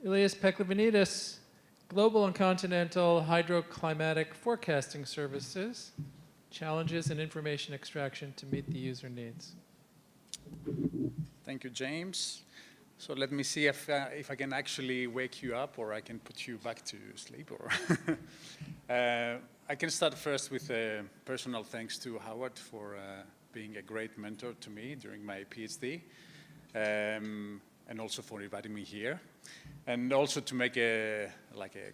Ilias Pechlivanidis, Global and Continental Hydroclimatic Forecasting Services, Challenges in Information Extraction to Meet the User Needs. Thank you, James. So let me see if I can actually wake you up or I can put you back to sleep. Or I can start first with a personal thanks to Howard for being a great mentor to me during my PhD, and also for inviting me here. And also to make a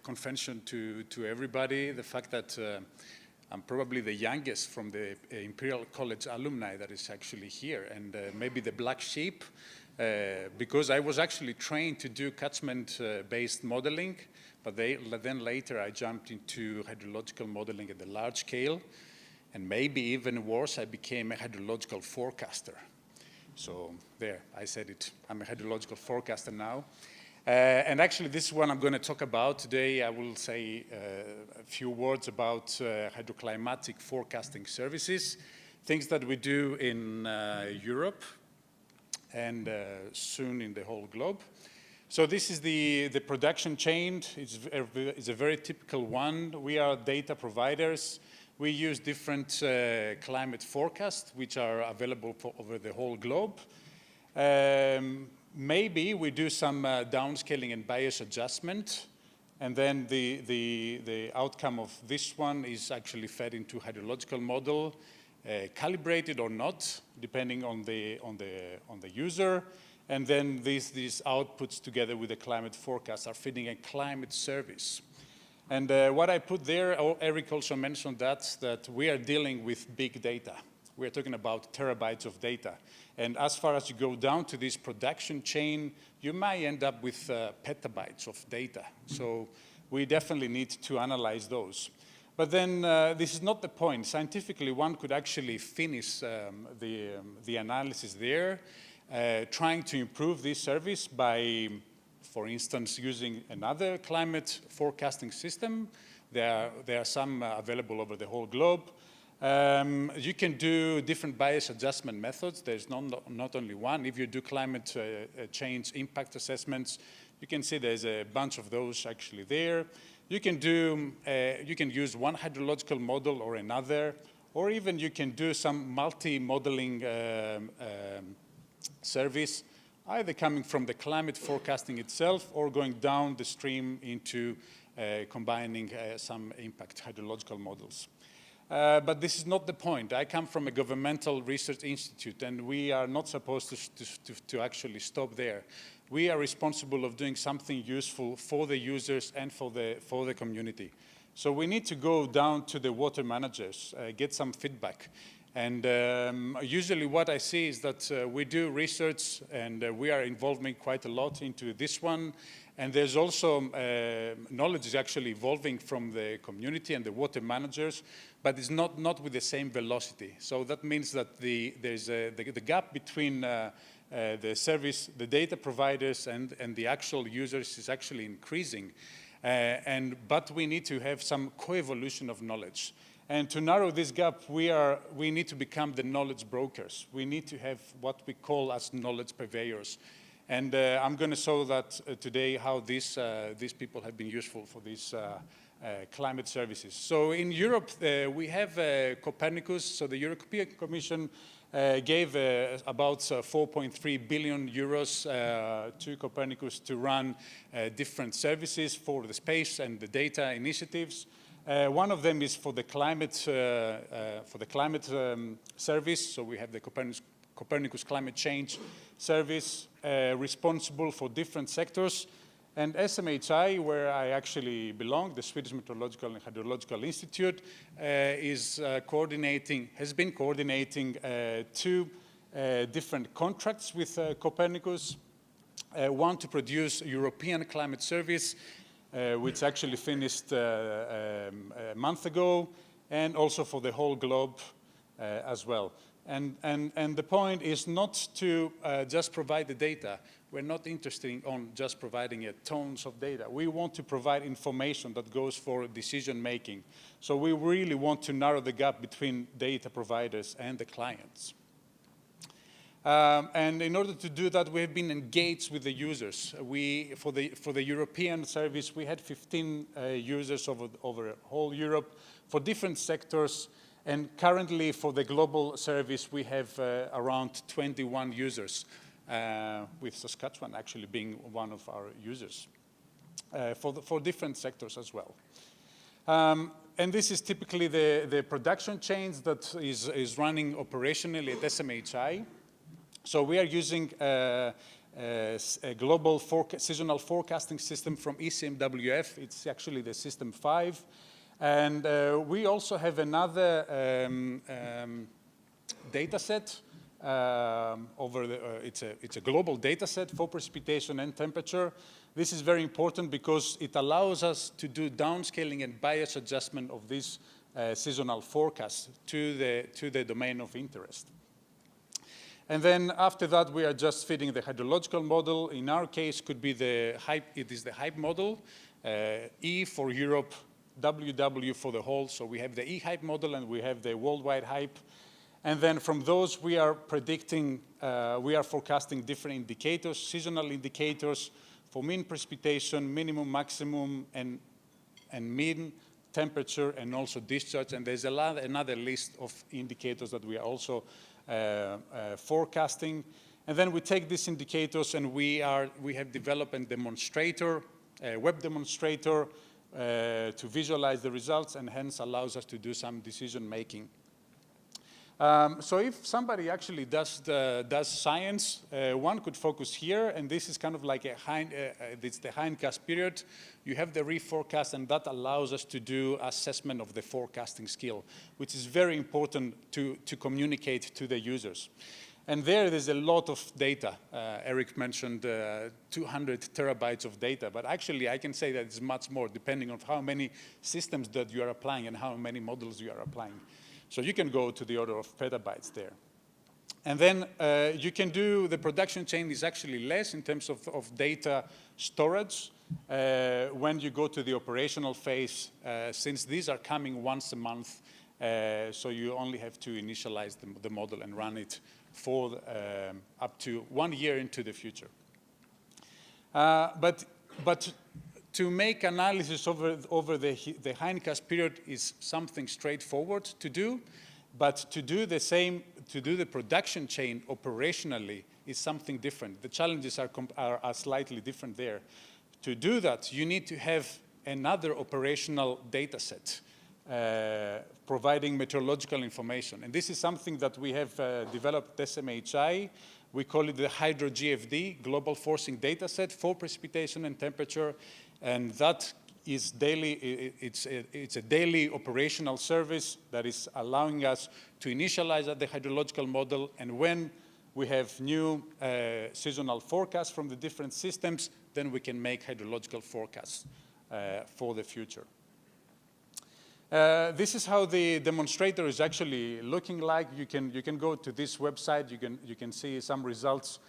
confession to everybody, the fact that I'm probably the youngest from the Imperial College alumni that is actually here, and maybe the black sheep, because I was actually trained to do catchment-based modeling, but then later I jumped into hydrological modeling at the large scale, and maybe even worse, I became a hydrological forecaster. So there, I said it. I'm a hydrological forecaster now. And actually, this is what I'm going to talk about today. I will say a few words about hydroclimatic forecasting services, things that we do in Europe and soon in the whole globe. So this is the production chain. It's a very typical one. We are data providers. We use different climate forecasts, which are available over the whole globe. Maybe we do some downscaling and bias adjustment, and then the outcome of this one is actually fed into hydrological model, calibrated or not, depending on the user. And then these outputs together with the climate forecast are feeding a climate service. And what I put there, Eric also mentioned that we are dealing with big data. We're talking about terabytes of data. And as far as you go down to this production chain, you might end up with petabytes of data. So we definitely need to analyze those. But then this is not the point. Scientifically, one could actually finish the analysis there, trying to improve this service by, for instance, using another climate forecasting system. There are some available over the whole globe. You can do different bias adjustment methods. There's not only one. If you do climate change impact assessments, you can see there's a bunch of those actually there. You can use one hydrological model or another, or even you can do some multi-modeling service, either coming from the climate forecasting itself or going down the stream into combining some impact hydrological models. But this is not the point. I come from a governmental research institute, and we are not supposed to actually stop there. We are responsible of doing something useful for the users and for the community. So we need to go down to the water managers, get some feedback. And usually what I see is that we do research, and we are involving quite a lot into this one. And there's also knowledge is actually evolving from the community and the water managers, but it's not with the same velocity. So that means that there's the gap between the service, the data providers and the actual users is actually increasing. But we need to have some co-evolution of knowledge. And to narrow this gap, we need to become the knowledge brokers. We need to have what we call as knowledge purveyors. And I'm going to show that today how these people have been useful for these climate services. So in Europe, we have Copernicus. So the European Commission gave about 4.3 billion euros to Copernicus to run different services for the space and the data initiatives. One of them is for the climate service. So we have the Copernicus Climate Change Service, responsible for different sectors. And SMHI, where I actually belong, the Swedish Meteorological and Hydrological Institute, has been coordinating two different contracts with Copernicus. One to produce European climate service, which actually finished a month ago, and also for the whole globe as well. And the point is not to just provide the data. We're not interested in just providing tons of data. We want to provide information that goes for decision making. So we really want to narrow the gap between data providers and the clients. And in order to do that, we have been engaged with the users. For the European service, we had 15 users over whole Europe for different sectors. And currently, for the global service, we have around 21 users, with Saskatchewan actually being one of our users for different sectors as well. And this is typically the production chains that is running operationally at SMHI. So we are using a global seasonal forecasting system from ECMWF. It's actually the system 5. And we also have another data set it's a global data set for precipitation and temperature. This is very important because it allows us to do downscaling and bias adjustment of this seasonal forecast to the domain of interest. And then after that, we are just feeding the hydrological model. In our case, it is the HYPE model, E for Europe, WW for the whole. So we have the E-HYPE model and we have the worldwide HYPE. And then from those, we are predicting, we are forecasting different indicators, seasonal indicators for mean precipitation, minimum, maximum, and mean temperature, and also discharge. And there's another list of indicators that we are also forecasting. And then we take these indicators and we have developed a demonstrator, a web demonstrator, to visualize the results, and hence allows us to do some decision making. So if somebody actually does science, one could focus here, and this is kind of like it's the hindcast period. You have the reforecast, and that allows us to do assessment of the forecasting skill, which is very important to communicate to the users. And there's a lot of data. Eric mentioned 200 terabytes of data, but actually I can say that it's much more depending on how many systems that you are applying and how many models you are applying. So you can go to the order of petabytes there. And then you can do, the production chain is actually less in terms of data storage when you go to the operational phase, since these are coming once a month, so you only have to initialize the model and run it for up to 1 year into the future. But to make analysis over the hindcast period is something straightforward to do, but to do the production chain operationally is something different. The challenges are slightly different there. To do that, you need to have another operational data set providing meteorological information. And this is something that we have developed at SMHI. We call it the Hydro GFD, Global Forcing Data Set for Precipitation and Temperature. And that is daily, it's a daily operational service that is allowing us to initialize the hydrological model. And when we have new seasonal forecasts from the different systems, then we can make hydrological forecasts for the future. This is how the demonstrator is actually looking like. You can go to this website. You can see some results.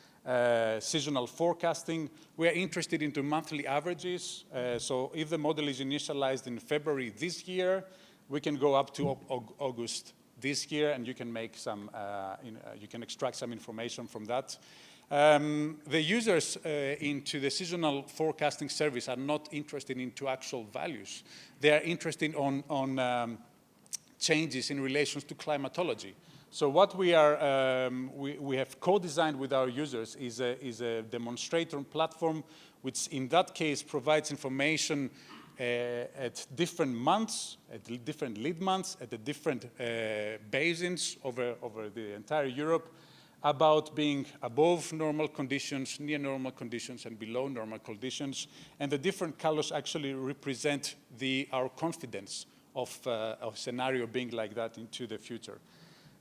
Seasonal forecasting. We are interested into monthly averages. So if the model is initialized in February this year, we can go up to August this year, and you can make some. You can extract some information from that. The users into the seasonal forecasting service are not interested into actual values. They are interested on changes in relation to climatology. So what we have co-designed with our users is a demonstrator platform, which in that case provides information at different months, at different lead months, at the different basins over the entire Europe, about being above normal conditions, near normal conditions, and below normal conditions. And the different colors actually represent our confidence of scenario being like that into the future.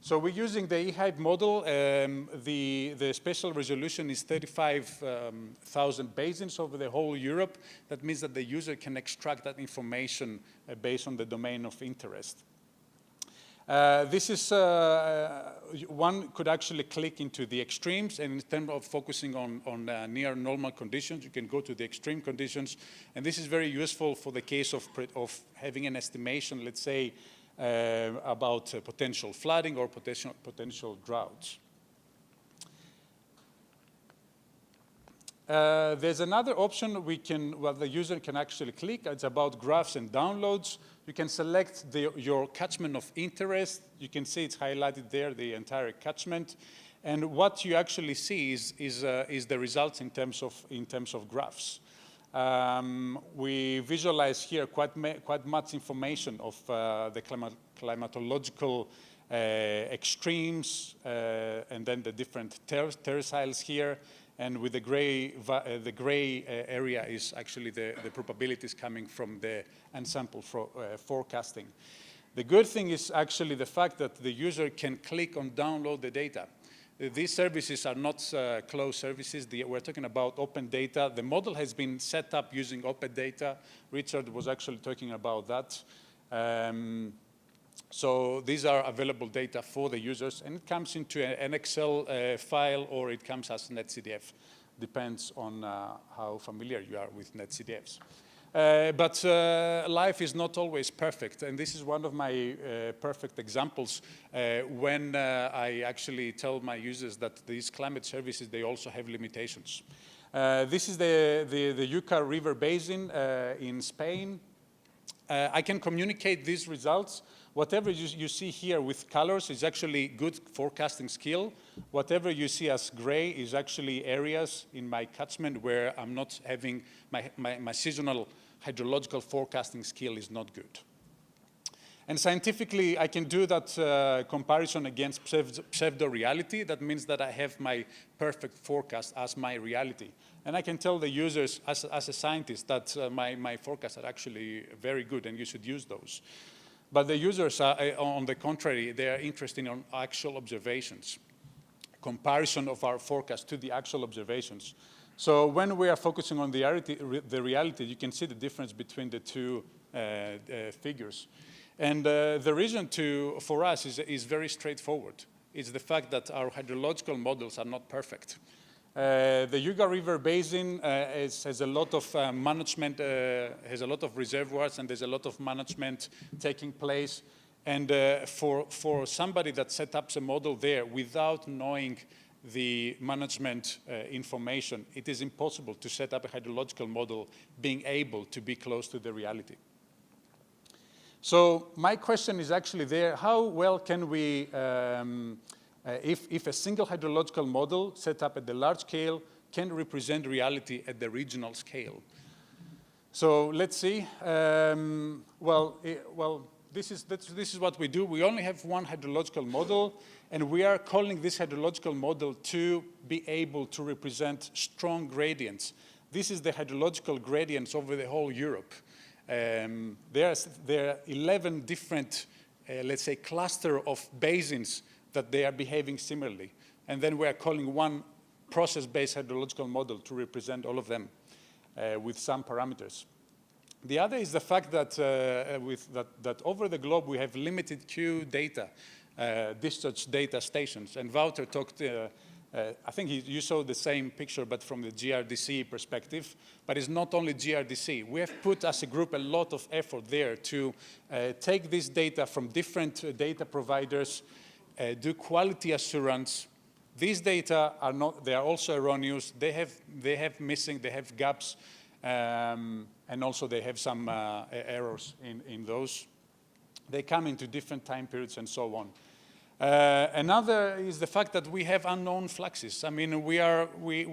So we're using the E-HYPE model. The spatial resolution is 35,000 basins over the whole Europe. That means that the user can extract that information based on the domain of interest. This is, one could actually click into the extremes, and in terms of focusing on near normal conditions, you can go to the extreme conditions. And this is very useful for the case of having an estimation, let's say, about potential flooding or potential droughts. There's another option the user can actually click. It's about graphs and downloads. You can select your catchment of interest. You can see it's highlighted there, the entire catchment. And what you actually see is the results in terms of graphs. We visualize here quite much information of the climatological extremes, and then the different terraciles here. And with the gray area is actually the probabilities coming from the ensemble forecasting. The good thing is actually the fact that the user can click on download the data. These services are not closed services. We're talking about open data. The model has been set up using open data. Richard was actually talking about that. So these are available data for the users, and it comes into an Excel file, or it comes as NetCDF. Depends on how familiar you are with NetCDFs. But life is not always perfect, and this is one of my perfect examples when I actually tell my users that these climate services, they also have limitations. This is the Jucar River Basin in Spain. I can communicate these results. Whatever you see here with colors is actually good forecasting skill. Whatever you see as gray is actually areas in my catchment where I'm not having my seasonal hydrological forecasting skill is not good. And scientifically, I can do that comparison against pseudo-reality. That means that I have my perfect forecast as my reality. And I can tell the users, as a scientist, that my forecasts are actually very good and you should use those. But the users, on the contrary, they are interested in actual observations, comparison of our forecast to the actual observations. So when we are focusing on the reality, you can see the difference between the two figures. And the reason for us is very straightforward. It's the fact that our hydrological models are not perfect. The Jucar River Basin has a lot of management, has a lot of reservoirs, and there's a lot of management taking place. And for somebody that set up a model there without knowing the management information, it is impossible to set up a hydrological model being able to be close to the reality. So my question is actually there, how well can we, if a single hydrological model set up at the large scale can represent reality at the regional scale? So let's see. This is what we do. We only have one hydrological model, and we are calling this hydrological model to be able to represent strong gradients. This is the hydrological gradients over the whole Europe. There are 11 different, let's say, cluster of basins that they are behaving similarly. And then we are calling one process-based hydrological model to represent all of them with some parameters. The other is the fact that, that over the globe we have limited Q data, discharge data stations. And Wouter talked, I think you saw the same picture, but from the GRDC perspective. But it's not only GRDC. We have put as a group a lot of effort there to take this data from different data providers, do quality assurance. These data are not, they are also erroneous. They have missing, they have gaps, and also they have some errors in those. They come into different time periods and so on. Another is the fact that we have unknown fluxes. I mean, we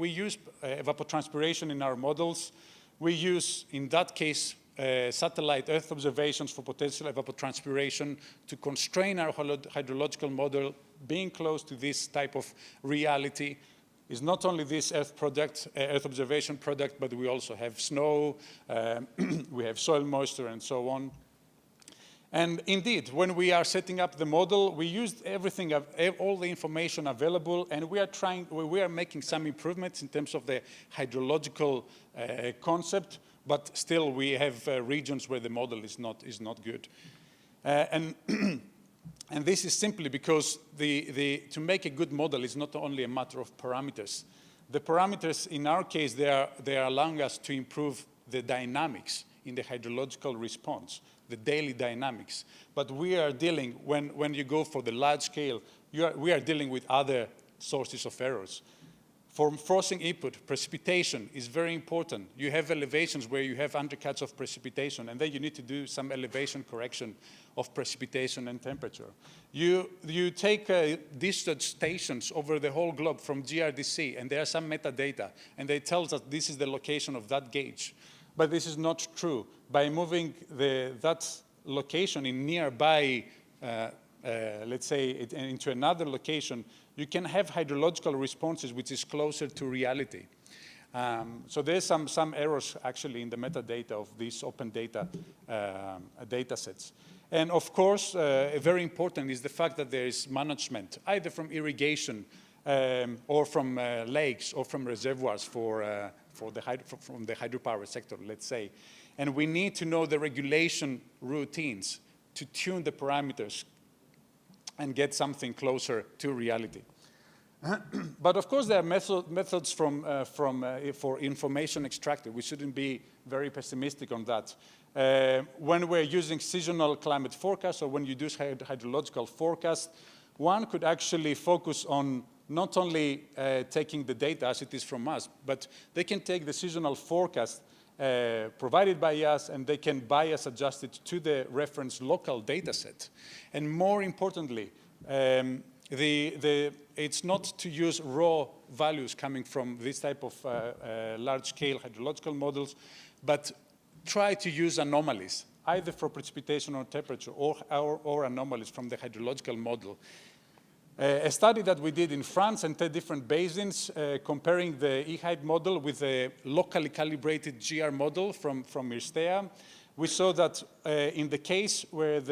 use evapotranspiration in our models. We use, in that case, satellite Earth observations for potential evapotranspiration to constrain our hydrological model, being close to this type of reality. Is not only this Earth observation product, but we also have snow, we have soil moisture, and so on. And indeed, when we are setting up the model, we used everything, all the information available, and we are making some improvements in terms of the hydrological concept, but still we have regions where the model is not good. And this is simply because to make a good model is not only a matter of parameters. The parameters, in our case, they are allowing us to improve the dynamics in the hydrological response, the daily dynamics. But we are dealing, when you go for the large scale, we are dealing with other sources of errors. For frothing input, precipitation is very important. You have elevations where you have undercuts of precipitation, and then you need to do some elevation correction of precipitation and temperature. You take discharge stations over the whole globe from GRDC, and there are some metadata, and they tell us that this is the location of that gauge. But this is not true. By moving that location in nearby, let's say, into another location, you can have hydrological responses which is closer to reality. So there's some errors actually in the metadata of these open data data sets. And of course, very important is the fact that there is management, either from irrigation or from lakes or from reservoirs from the hydropower sector, let's say. And we need to know the regulation routines to tune the parameters and get something closer to reality. But of course, there are methods for information extracted. We shouldn't be very pessimistic on that. When we're using seasonal climate forecasts or when you do hydrological forecast, one could actually focus on not only taking the data as it is from us, but they can take the seasonal forecast provided by us, and they can bias adjust it to the reference local data set. And more importantly, it's not to use raw values coming from this type of large-scale hydrological models, but try to use anomalies, either for precipitation or temperature, or anomalies from the hydrological model. A study that we did in France and 10 different basins, comparing the EHYDE model with a locally calibrated GR model from Irstea, we saw that in the case where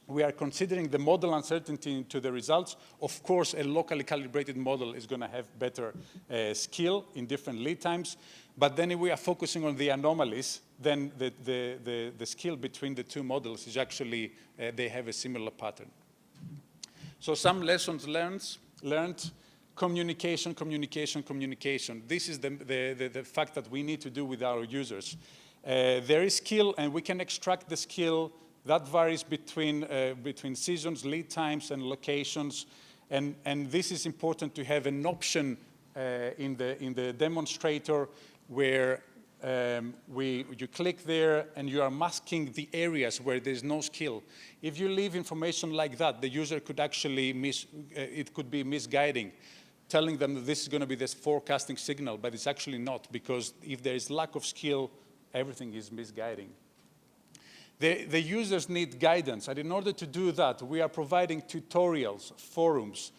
we are considering the model uncertainty to the results, of course, a locally calibrated model is going to have better skill in different lead times. But then if we are focusing on the anomalies, then the skill between the two models is actually, they have a similar pattern. So some lessons learned, communication. This is the fact that we need to do with our users. There is skill, and we can extract the skill that varies between seasons, lead times, and locations. And this is important to have an option in the demonstrator where you click there and you are masking the areas where there's no skill. If you leave information like that, the user could actually it could be misguiding, telling them that this is going to be this forecasting signal, but it's actually not, because if there is lack of skill, everything is misguiding. The users need guidance, and in order to do that, we are providing tutorials, forums,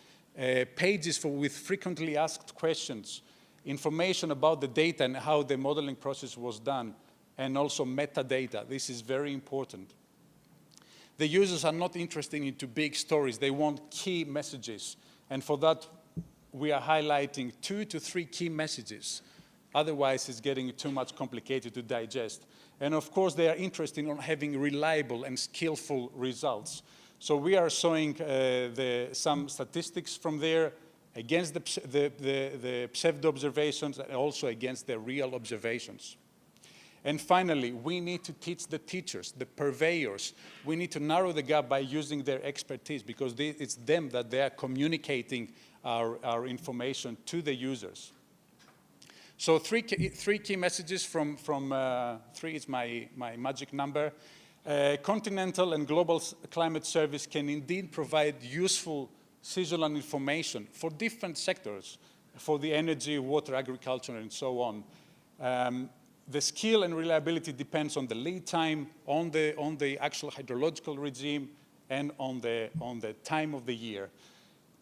pages with frequently asked questions, information about the data and how the modeling process was done, and also metadata. This is very important. The users are not interested in big stories. They want key messages. And for that, we are highlighting 2 to 3 key messages. Otherwise, it's getting too much complicated to digest. And of course, they are interested in having reliable and skillful results. So we are showing some statistics from there against the pseudo-observations and also against the real observations. And finally, we need to teach the teachers, the purveyors. We need to narrow the gap by using their expertise, because it's them that they are communicating our information to the users. So three key messages from 3 is my magic number. Continental and Global Climate Service can indeed provide useful seasonal information for different sectors, for the energy, water, agriculture, and so on. The skill and reliability depends on the lead time, on the actual hydrological regime, and on the time of the year.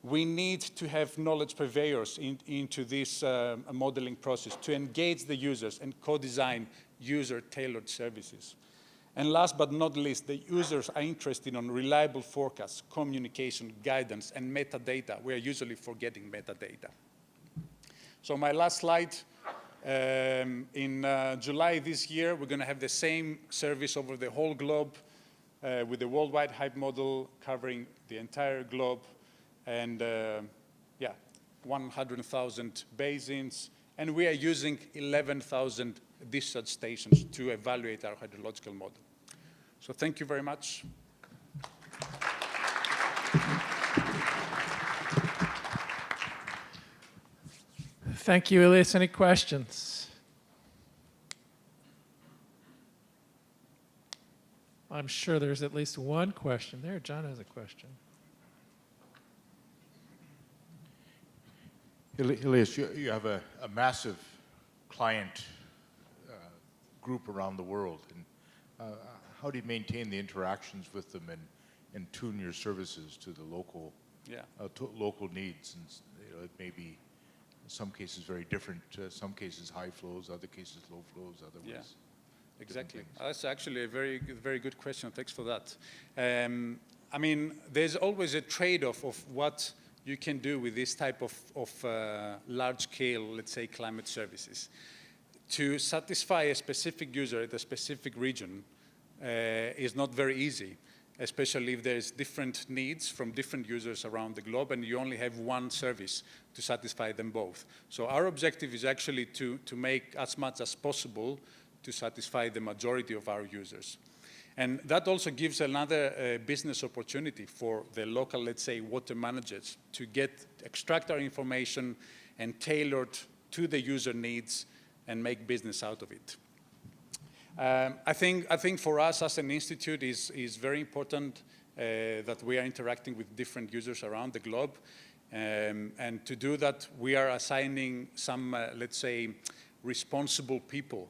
We need to have knowledge purveyors into this modeling process to engage the users and co-design user-tailored services. And last but not least, the users are interested in reliable forecasts, communication, guidance, and metadata. We are usually forgetting metadata. So my last slide. In July this year, we're going to have the same service over the whole globe with the worldwide HYPE model covering the entire globe, and 100,000 basins, and we are using 11,000 discharge stations to evaluate our hydrological model. So thank you very much. Thank you, Ilias. Any questions? I'm sure there's at least one question. There, John has a question. Ilias, you have a massive client group around the world. And how do you maintain the interactions with them and tune your services to the local, local needs? And it may be, in some cases, very different. Some cases high flows, other cases low flows, otherwise. Yeah. Exactly. That's actually a very good question. Thanks for that. I mean, there's always a trade-off of what you can do with this type of large-scale, let's say, climate services. To satisfy a specific user at a specific region is not very easy, especially if there's different needs from different users around the globe and you only have one service to satisfy them both. So our objective is actually to make as much as possible to satisfy the majority of our users. And that also gives another business opportunity for the local, let's say, water managers to extract our information and tailor it to the user needs and make business out of it. I think for us as an institute is very important that we are interacting with different users around the globe. And to do that, we are assigning some, let's say, responsible people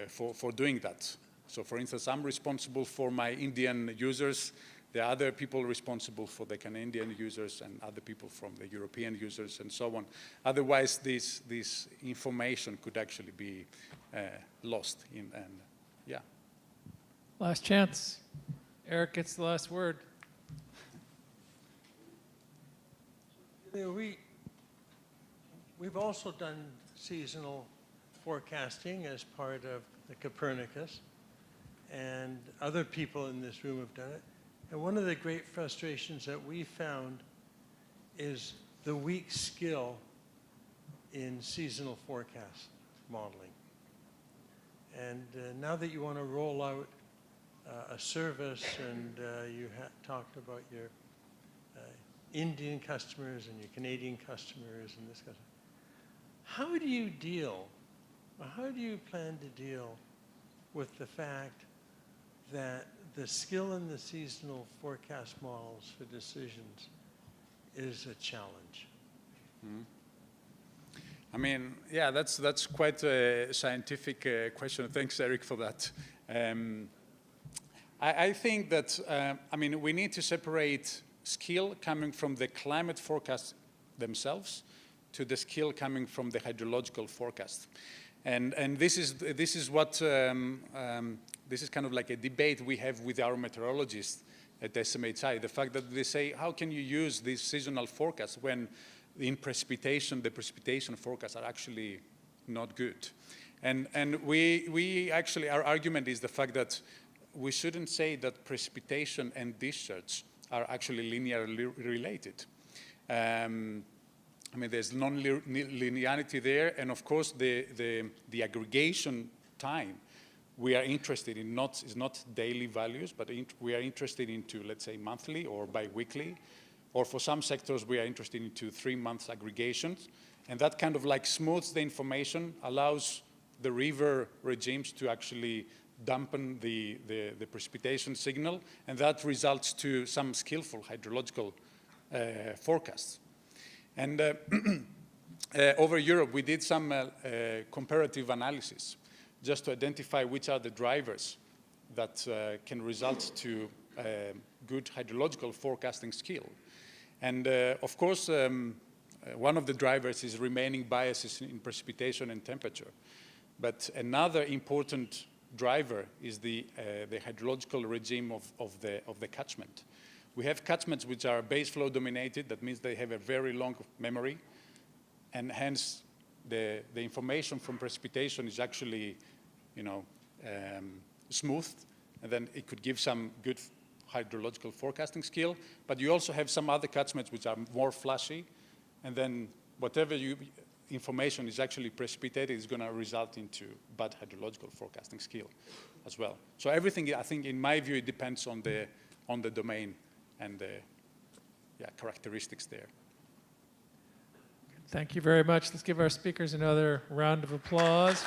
for doing that. So for instance, I'm responsible for my Indian users. There are other people responsible for the Canadian users and other people from the European users and so on. Otherwise, this information could actually be lost. Last chance. Eric gets the last word. We've also done seasonal forecasting as part of the Copernicus, and other people in this room have done it. And one of the great frustrations that we found is the weak skill in seasonal forecast modeling. And now that you want to roll out a service, and you talked about your Indian customers and your Canadian customers and this kind of, how do you plan to deal with the fact that the skill in the seasonal forecast models for decisions is a challenge? Mm-hmm. I mean, yeah, that's quite a scientific question. Thanks, Eric, for that. I think that, I mean, we need to separate skill coming from the climate forecast themselves to the skill coming from the hydrological forecast. And this is what, this is kind of like a debate we have with our meteorologists at SMHI. The fact that they say, how can you use these seasonal forecasts when in precipitation, the precipitation forecasts are actually not good? And we actually, our argument is the fact that we shouldn't say that precipitation and discharge are actually linearly related. I mean, there's non-linearity there, and of course, the aggregation time we are interested in is not daily values, but we are interested into, let's say, monthly or bi-weekly, or for some sectors, we are interested into 3 months aggregations, and that kind of like smooths the information, allows the river regimes to actually dampen the precipitation signal, and that results to some skillful hydrological forecasts. And over Europe, we did some comparative analysis just to identify which are the drivers that can result to good hydrological forecasting skill. And of course, one of the drivers is remaining biases in precipitation and temperature. But another important driver is the hydrological regime of the catchment. We have catchments which are base flow dominated. That means they have a very long memory, and hence the information from precipitation is actually, smoothed, and then it could give some good hydrological forecasting skill. But you also have some other catchments which are more flashy, and then whatever information is actually precipitated is going to result into bad hydrological forecasting skill as well. So everything, I think, in my view, it depends on the domain and the characteristics there. Thank you very much. Let's give our speakers another round of applause.